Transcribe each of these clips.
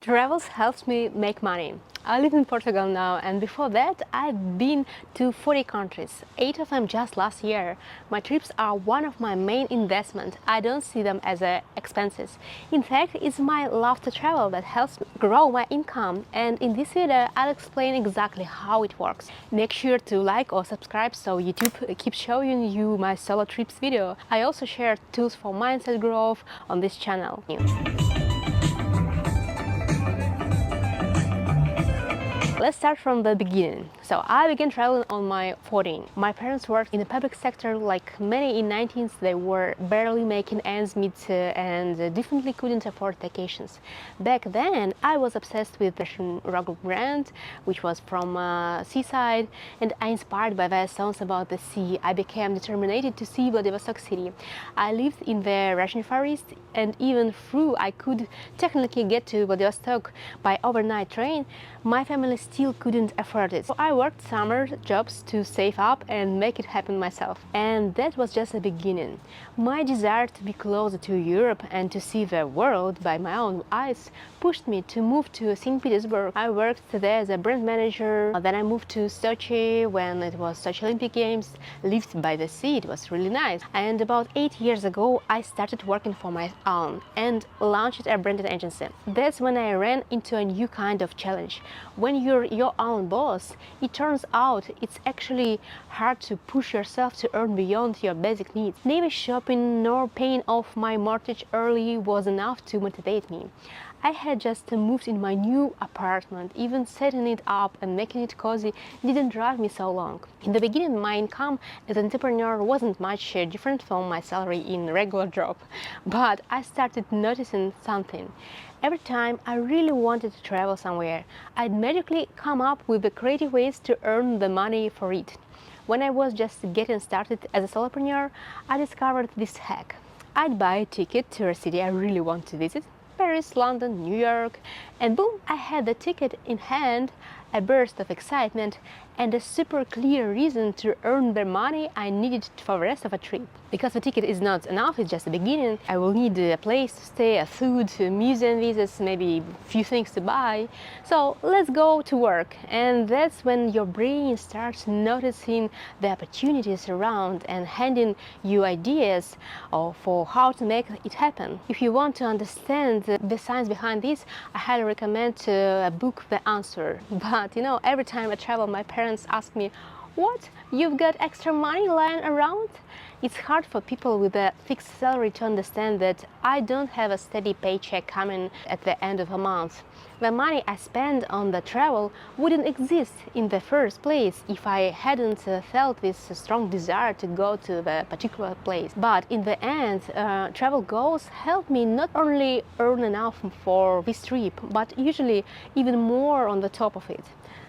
Travels helps me make money. I live in Portugal now, and before that I've been to 40 countries, 8 of them just last year. My trips are one of my main investments. I don't see them as expenses. In fact, it's my love to travel that helps grow my income, and in this video I'll explain exactly how it works. Make sure to like or subscribe so YouTube keeps showing you my solo trips video. I also share tools for mindset growth on this channel. Let's start from the beginning. So I began traveling on my 14. My parents worked in the public sector. Like many in 19s, they were barely making ends meet and definitely couldn't afford vacations. Back then, I was obsessed with the Russian rock brand, which was from seaside, and I inspired by their songs about the sea. I became determined to see Vladivostok city. I lived in the Russian Far East, and even though I could technically get to Vladivostok by overnight train, my family still couldn't afford it. So I worked summer jobs to save up and make it happen myself. And that was just the beginning. My desire to be closer to Europe and to see the world by my own eyes pushed me to move to St. Petersburg. I worked there as a brand manager. Then I moved to Sochi when it was Sochi Olympic Games, lived by the sea. It was really nice. And about 8 years ago, I started working for my own and launched a branded agency. That's when I ran into a new kind of challenge. When you're your own boss, it turns out it's actually hard to push yourself to earn beyond your basic needs. Neither shopping nor paying off my mortgage early was enough to motivate me. I had just moved in my new apartment. Even setting it up and making it cozy didn't drive me so long. In the beginning, my income as an entrepreneur wasn't much different from my salary in a regular job, but I started noticing something. Every time I really wanted to travel somewhere, I'd magically come up with the creative ways to earn the money for it. When I was just getting started as a solopreneur, I discovered this hack. I'd buy a ticket to a city I really want to visit, Paris, London, New York, and boom, I had the ticket in hand, a burst of excitement, and a super clear reason to earn the money I needed for the rest of a trip. Because the ticket is not enough, it's just the beginning. I will need a place to stay, a food, museum visits, maybe a few things to buy. So let's go to work. And that's when your brain starts noticing the opportunities around and handing you ideas for how to make it happen. If you want to understand the science behind this, I highly recommend a book, The Answer. But you know, every time I travel, my parents ask me, "What? You've got extra money lying around?" It's hard for people with a fixed salary to understand that I don't have a steady paycheck coming at the end of a month. The money I spend on the travel wouldn't exist in the first place if I hadn't felt this strong desire to go to the particular place. But in the end, travel goals help me not only earn enough for this trip, but usually even more on the top of it.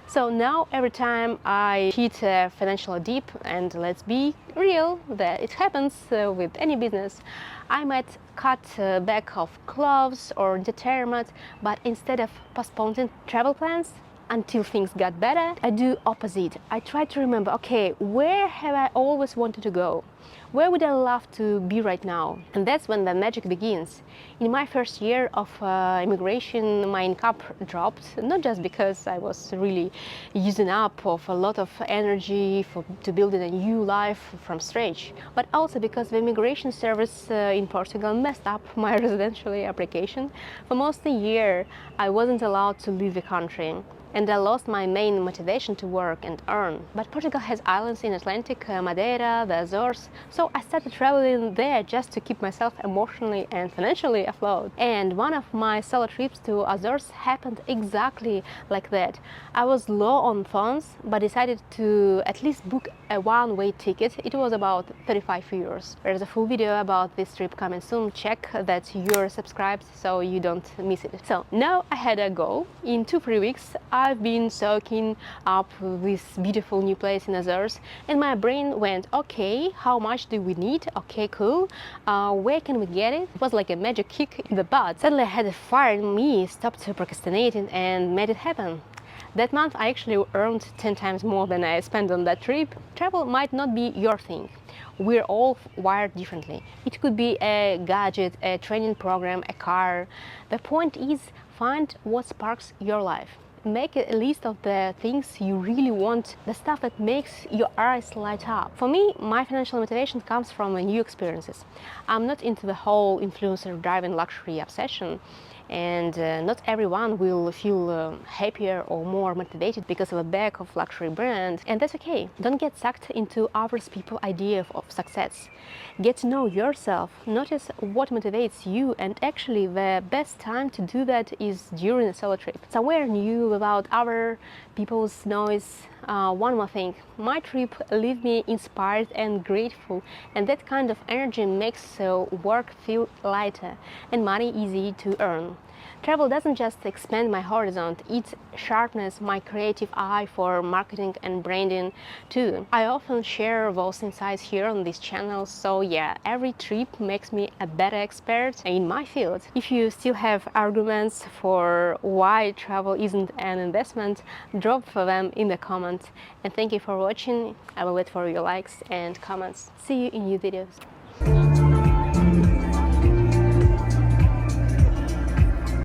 So now every time I hit a financial dip, and let's be real, that it happens with any business, I might cut back of clothes or entertainment, but instead of postponing travel plans until things got better, I do opposite. I try to remember, okay, where have I always wanted to go? Where would I love to be right now? And that's when the magic begins. In my first year of immigration, my income dropped, not just because I was really using up of a lot of energy to build a new life from scratch, but also because the immigration service in Portugal messed up my residential application. For most of the year, I wasn't allowed to leave the country, and I lost my main motivation to work and earn. But Portugal has islands in Atlantic, Madeira, the Azores, so I started traveling there just to keep myself emotionally and financially afloat. And one of my solo trips to Azores happened exactly like that. I was low on funds, but decided to at least book a one-way ticket. It was about 35 euros. There's a full video about this trip coming soon. Check that you're subscribed so you don't miss it. So now I had a goal. In 2-3 weeks, I've been soaking up this beautiful new place in Azores, and my brain went, okay, how much do we need? Okay, cool. Where can we get it? It was like a magic kick in the butt. Suddenly I had a fire in me, stopped procrastinating and made it happen. That month I actually earned 10 times more than I spent on that trip. Travel might not be your thing. We're all wired differently. It could be a gadget, a training program, a car. The point is Find what sparks your life. Make a list of the things you really want, the stuff that makes your eyes light up. For me, my financial motivation comes from new experiences. I'm not into the whole influencer-driven luxury obsession, and not everyone will feel happier or more motivated because of a bag of luxury brand, and that's okay. Don't get sucked into others people's idea of success. Get to know yourself, notice what motivates you, and actually the best time to do that is during a solo trip. Somewhere new without other people's noise. One more thing, my trip leave me inspired and grateful, and that kind of energy makes work feel lighter and money easy to earn. Travel doesn't just expand my horizon, it sharpens my creative eye for marketing and branding too. I often share those insights here on this channel, so yeah, every trip makes me a better expert in my field. If you still have arguments for why travel isn't an investment, drop them in the comments. And thank you for watching. I will wait for your likes and comments. See you in new videos.